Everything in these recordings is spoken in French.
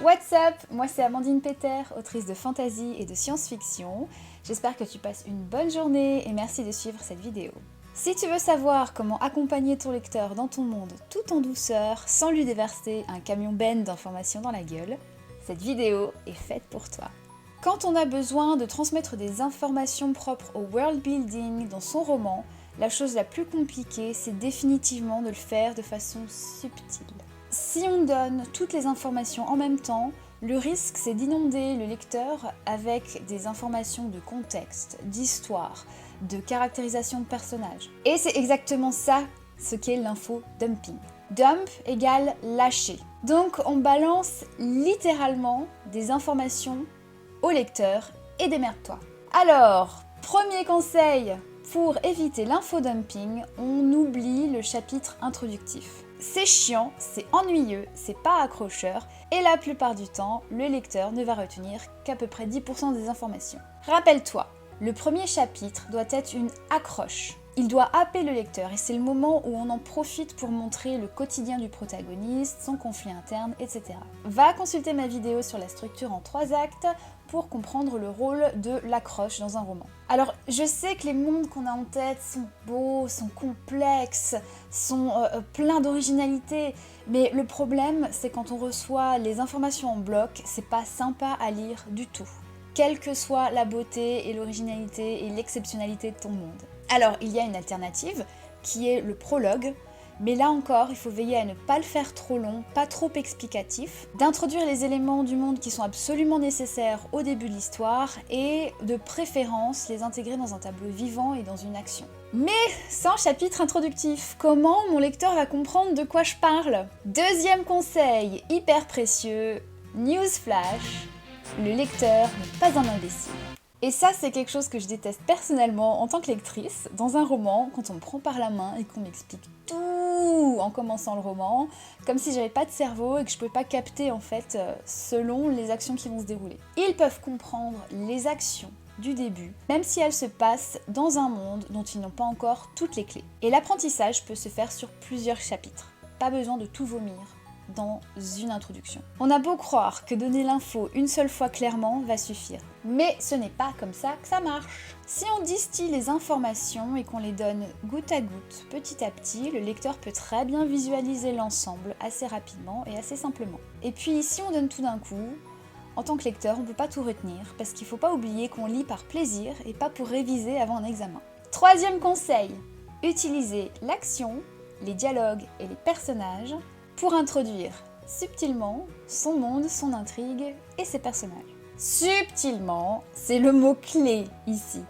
What's up? Moi c'est Amandine Peter, autrice de fantasy et de science-fiction. J'espère que tu passes une bonne journée et merci de suivre cette vidéo. Si tu veux savoir comment accompagner ton lecteur dans ton monde tout en douceur, sans lui déverser un camion benne d'informations dans la gueule, cette vidéo est faite pour toi. Quand on a besoin de transmettre des informations propres au world building dans son roman, la chose la plus compliquée, c'est définitivement de le faire de façon subtile. Si on donne toutes les informations en même temps, le risque c'est d'inonder le lecteur avec des informations de contexte, d'histoire, de caractérisation de personnages. Et c'est exactement ça ce qu'est l'info dumping. Dump égale lâcher. Donc on balance littéralement des informations au lecteur et démerde-toi. Alors, premier conseil pour éviter l'infodumping, on oublie le chapitre introductif. C'est chiant, c'est ennuyeux, c'est pas accrocheur et la plupart du temps, le lecteur ne va retenir qu'à peu près 10% des informations. Rappelle-toi, le premier chapitre doit être une accroche. Il doit happer le lecteur et c'est le moment où on en profite pour montrer le quotidien du protagoniste, son conflit interne, etc. Va consulter ma vidéo sur la structure en 3 actes pour comprendre le rôle de l'accroche dans un roman. Alors, je sais que les mondes qu'on a en tête sont beaux, sont complexes, sont pleins d'originalité, mais le problème, c'est quand on reçoit les informations en bloc, c'est pas sympa à lire du tout. Quelle que soit la beauté et l'originalité et l'exceptionnalité de ton monde. Alors, il y a une alternative, qui est le prologue, mais là encore, il faut veiller à ne pas le faire trop long, pas trop explicatif, d'introduire les éléments du monde qui sont absolument nécessaires au début de l'histoire, et de préférence les intégrer dans un tableau vivant et dans une action. Mais sans chapitre introductif, comment mon lecteur va comprendre de quoi je parle? Deuxième conseil, hyper précieux, newsflash, le lecteur n'est pas un imbécile. Et ça, c'est quelque chose que je déteste personnellement en tant que lectrice, dans un roman, quand on me prend par la main et qu'on m'explique tout en commençant le roman, comme si j'avais pas de cerveau et que je pouvais pas capter en fait selon les actions qui vont se dérouler. Ils peuvent comprendre les actions du début, même si elles se passent dans un monde dont ils n'ont pas encore toutes les clés. Et l'apprentissage peut se faire sur plusieurs chapitres. Pas besoin de tout vomir dans une introduction. On a beau croire que donner l'info une seule fois clairement va suffire, mais ce n'est pas comme ça que ça marche. Si on distille les informations et qu'on les donne goutte à goutte, petit à petit, le lecteur peut très bien visualiser l'ensemble assez rapidement et assez simplement. Et puis si on donne tout d'un coup, en tant que lecteur, on ne peut pas tout retenir, parce qu'il ne faut pas oublier qu'on lit par plaisir et pas pour réviser avant un examen. Troisième conseil, utilisez l'action, les dialogues et les personnages pour introduire subtilement son monde, son intrigue et ses personnages. Subtilement, c'est le mot-clé ici,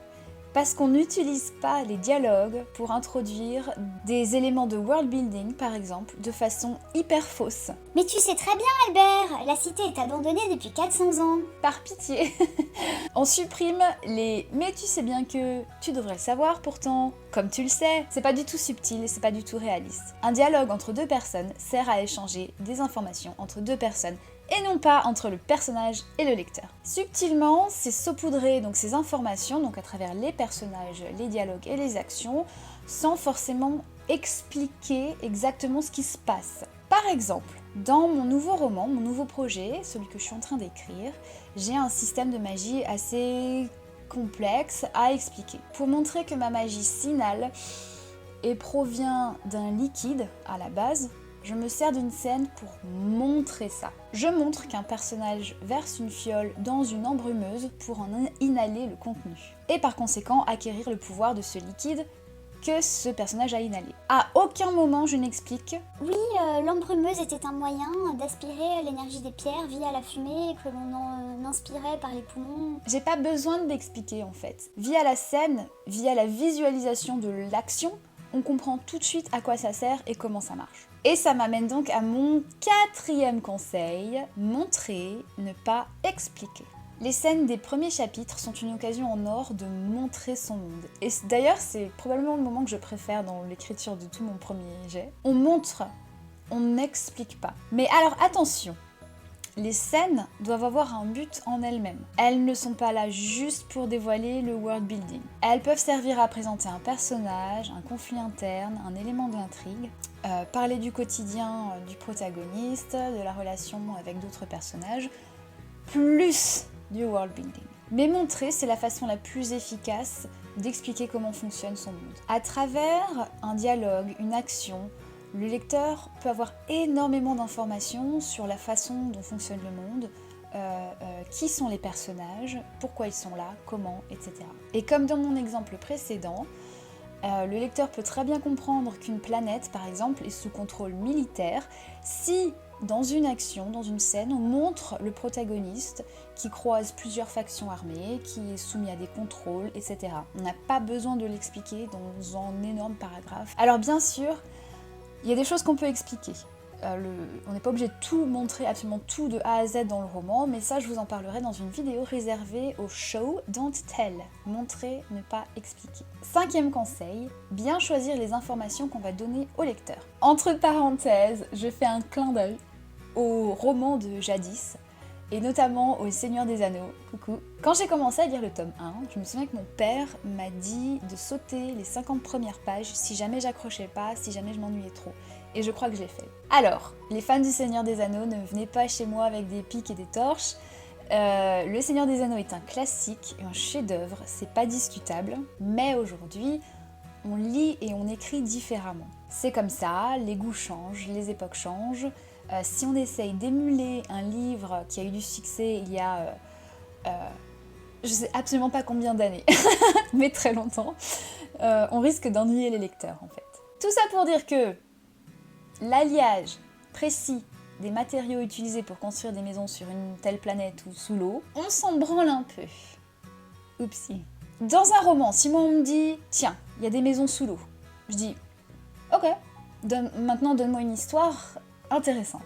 parce qu'on n'utilise pas les dialogues pour introduire des éléments de world building, par exemple, de façon hyper fausse. Mais tu sais très bien, Albert, la cité est abandonnée depuis 400 ans. Par pitié. On supprime les « mais tu sais bien que, tu devrais le savoir pourtant, comme tu le sais ». C'est pas du tout subtil et c'est pas du tout réaliste. Un dialogue entre deux personnes sert à échanger des informations entre deux personnes et non pas entre le personnage et le lecteur. Subtilement, c'est saupoudrer donc ces informations, donc à travers les personnages, les dialogues et les actions, sans forcément expliquer exactement ce qui se passe. Par exemple, dans mon nouveau roman, mon nouveau projet, celui que je suis en train d'écrire, j'ai un système de magie assez complexe à expliquer. Pour montrer que ma magie s'inhale et provient d'un liquide à la base, je me sers d'une scène pour montrer ça. Je montre qu'un personnage verse une fiole dans une embrumeuse pour en inhaler le contenu. Et par conséquent, acquérir le pouvoir de ce liquide que ce personnage a inhalé. À aucun moment je n'explique. Oui, l'embrumeuse était un moyen d'aspirer l'énergie des pierres via la fumée que l'on en inspirait par les poumons. J'ai pas besoin de l'expliquer en fait. Via la scène, via la visualisation de l'action, on comprend tout de suite à quoi ça sert et comment ça marche. Et ça m'amène donc à mon quatrième conseil, montrer, ne pas expliquer. Les scènes des premiers chapitres sont une occasion en or de montrer son monde. Et d'ailleurs, c'est probablement le moment que je préfère dans l'écriture de tout mon premier jet. On montre, on n'explique pas. Mais alors attention, les scènes doivent avoir un but en elles-mêmes. Elles ne sont pas là juste pour dévoiler le world building. Elles peuvent servir à présenter un personnage, un conflit interne, un élément de l'intrigue, parler du quotidien du protagoniste, de la relation avec d'autres personnages, plus du world building. Mais montrer, c'est la façon la plus efficace d'expliquer comment fonctionne son monde. À travers un dialogue, une action, le lecteur peut avoir énormément d'informations sur la façon dont fonctionne le monde, qui sont les personnages, pourquoi ils sont là, comment, etc. Et comme dans mon exemple précédent, le lecteur peut très bien comprendre qu'une planète, par exemple, est sous contrôle militaire si, dans une action, dans une scène, on montre le protagoniste qui croise plusieurs factions armées, qui est soumis à des contrôles, etc. On n'a pas besoin de l'expliquer dans un énorme paragraphe. Alors bien sûr, il y a des choses qu'on peut expliquer. On n'est pas obligé de tout montrer, absolument tout de A à Z dans le roman, mais ça je vous en parlerai dans une vidéo réservée au show Don't Tell, montrer, ne pas expliquer. 5e conseil, bien choisir les informations qu'on va donner au lecteur. Entre parenthèses, je fais un clin d'œil au roman de jadis, et notamment au Seigneur des Anneaux, coucou. Quand j'ai commencé à lire le tome 1, je me souviens que mon père m'a dit de sauter les 50 premières pages si jamais j'accrochais pas, si jamais je m'ennuyais trop. Et je crois que je l'ai fait. Alors, les fans du Seigneur des Anneaux, ne venez pas chez moi avec des pics et des torches. Le Seigneur des Anneaux est un classique, un chef-d'œuvre, c'est pas discutable. Mais aujourd'hui, on lit et on écrit différemment. C'est comme ça, les goûts changent, les époques changent. Si on essaye d'émuler un livre qui a eu du succès il y a, je sais absolument pas combien d'années, mais très longtemps, on risque d'ennuyer les lecteurs en fait. Tout ça pour dire que l'alliage précis des matériaux utilisés pour construire des maisons sur une telle planète ou sous l'eau, on s'en branle un peu. Oupsie. Dans un roman, si moi on me dit « Tiens, il y a des maisons sous l'eau », je dis « Ok, maintenant donne-moi une histoire intéressante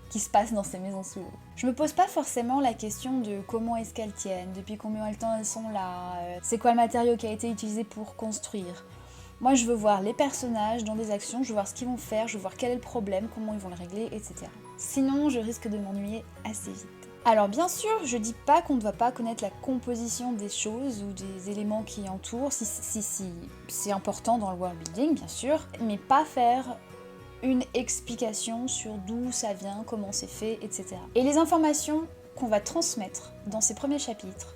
qui se passe dans ces maisons sous l'eau. » Je me pose pas forcément la question de comment est-ce qu'elles tiennent, depuis combien de temps elles sont là, c'est quoi le matériau qui a été utilisé pour construire. Moi je veux voir les personnages dans des actions, je veux voir ce qu'ils vont faire, je veux voir quel est le problème, comment ils vont le régler, etc. Sinon je risque de m'ennuyer assez vite. Alors bien sûr, je dis pas qu'on ne doit pas connaître la composition des choses ou des éléments qui entourent, si c'est important dans le world building bien sûr, mais pas faire une explication sur d'où ça vient, comment c'est fait, etc. Et les informations qu'on va transmettre dans ces premiers chapitres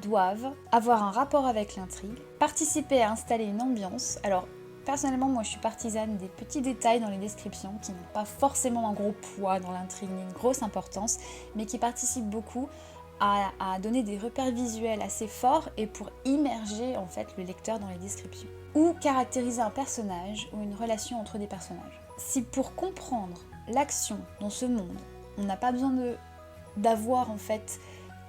doivent avoir un rapport avec l'intrigue, participer à installer une ambiance. Alors personnellement, moi je suis partisane des petits détails dans les descriptions qui n'ont pas forcément un gros poids dans l'intrigue ni une grosse importance, mais qui participent beaucoup à donner des repères visuels assez forts et pour immerger en fait le lecteur dans les descriptions. Ou caractériser un personnage ou une relation entre des personnages. Si pour comprendre l'action dans ce monde, on n'a pas besoin d'avoir en fait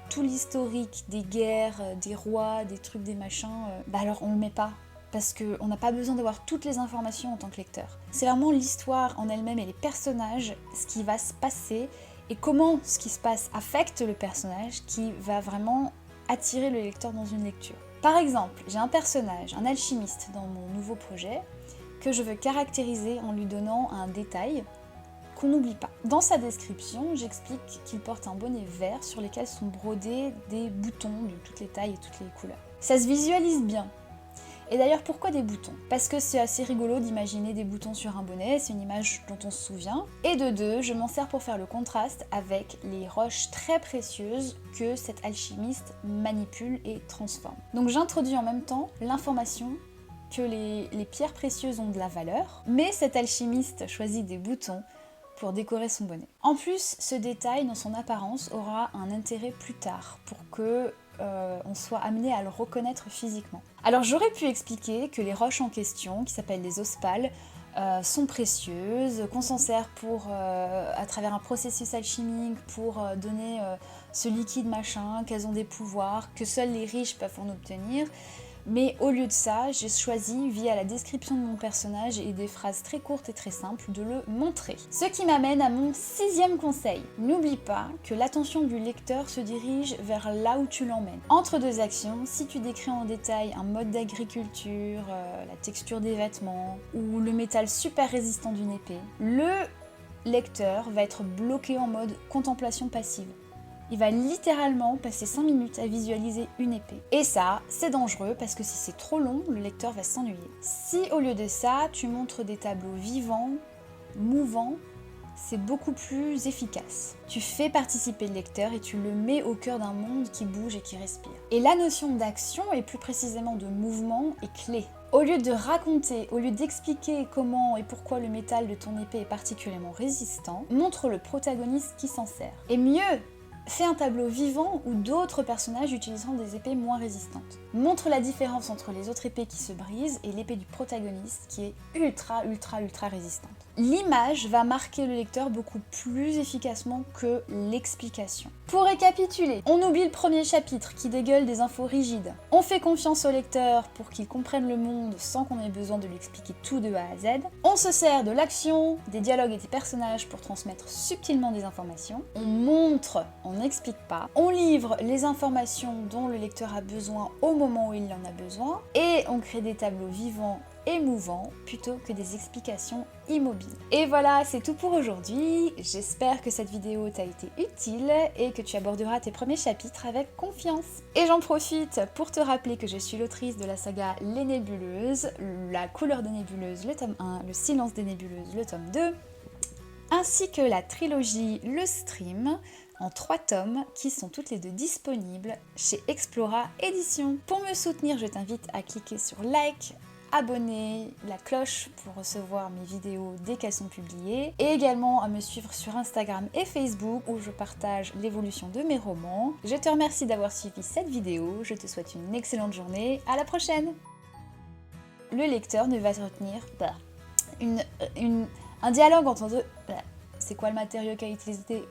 tout l'historique des guerres, des rois, des trucs, des machins, bah alors on le met pas. Parce qu'on n'a pas besoin d'avoir toutes les informations en tant que lecteur. C'est vraiment l'histoire en elle-même et les personnages, ce qui va se passer et comment ce qui se passe affecte le personnage qui va vraiment attirer le lecteur dans une lecture. Par exemple, j'ai un personnage, un alchimiste dans mon nouveau projet, que je veux caractériser en lui donnant un détail qu'on n'oublie pas. Dans sa description, j'explique qu'il porte un bonnet vert sur lequel sont brodés des boutons de toutes les tailles et toutes les couleurs. Ça se visualise bien. Et d'ailleurs, pourquoi des boutons? Parce que c'est assez rigolo d'imaginer des boutons sur un bonnet, c'est une image dont on se souvient. Et de deux, je m'en sers pour faire le contraste avec les roches très précieuses que cet alchimiste manipule et transforme. Donc j'introduis en même temps l'information que les pierres précieuses ont de la valeur, mais cet alchimiste choisit des boutons pour décorer son bonnet. En plus, ce détail dans son apparence aura un intérêt plus tard pour que on soit amené à le reconnaître physiquement. Alors j'aurais pu expliquer que les roches en question, qui s'appellent les ospales, sont précieuses, qu'on s'en sert pour, à travers un processus alchimique pour donner ce liquide machin, qu'elles ont des pouvoirs, que seuls les riches peuvent en obtenir. Mais au lieu de ça, j'ai choisi, via la description de mon personnage et des phrases très courtes et très simples, de le montrer. Ce qui m'amène à mon 6e conseil. N'oublie pas que l'attention du lecteur se dirige vers là où tu l'emmènes. Entre deux actions, si tu décris en détail un mode d'agriculture, la texture des vêtements, ou le métal super résistant d'une épée, le lecteur va être bloqué en mode contemplation passive. Il va littéralement passer 5 minutes à visualiser une épée. Et ça, c'est dangereux parce que si c'est trop long, le lecteur va s'ennuyer. Si au lieu de ça, tu montres des tableaux vivants, mouvants, c'est beaucoup plus efficace. Tu fais participer le lecteur et tu le mets au cœur d'un monde qui bouge et qui respire. Et la notion d'action, et plus précisément de mouvement, est clé. Au lieu de raconter, au lieu d'expliquer comment et pourquoi le métal de ton épée est particulièrement résistant, montre le protagoniste qui s'en sert. Et mieux, fais un tableau vivant où d'autres personnages utiliseront des épées moins résistantes. Montre la différence entre les autres épées qui se brisent et l'épée du protagoniste qui est ultra résistante. L'image va marquer le lecteur beaucoup plus efficacement que l'explication. Pour récapituler, on oublie le premier chapitre qui dégueule des infos rigides. On fait confiance au lecteur pour qu'il comprenne le monde sans qu'on ait besoin de lui expliquer tout de A à Z. On se sert de l'action, des dialogues et des personnages pour transmettre subtilement des informations. On montre, on n'explique pas. On livre les informations dont le lecteur a besoin au moment où il en a besoin. Et on crée des tableaux vivants émouvant plutôt que des explications immobiles. Et voilà, c'est tout pour aujourd'hui. J'espère que cette vidéo t'a été utile et que tu aborderas tes premiers chapitres avec confiance. Et j'en profite pour te rappeler que je suis l'autrice de la saga Les Nébuleuses, La couleur des nébuleuses, le tome 1, Le silence des nébuleuses, le tome 2, ainsi que la trilogie Le Stream, en 3 tomes qui sont toutes les deux disponibles chez Explora Éditions. Pour me soutenir, je t'invite à cliquer sur like, abonner, la cloche pour recevoir mes vidéos dès qu'elles sont publiées, et également à me suivre sur Instagram et Facebook où je partage l'évolution de mes romans. Je te remercie d'avoir suivi cette vidéo, je te souhaite une excellente journée, à la prochaine. Le lecteur ne va retenir un dialogue entre deux. C'est quoi le matériau qu'a utilisé?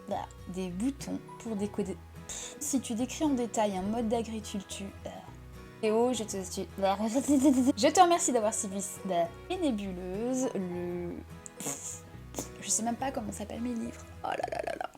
Des boutons pour décoder. Si tu décris en détail un mode d'agriculture, je te remercie d'avoir suivi Les Nébuleuses, je sais même pas comment s'appellent mes livres. Oh là là là là.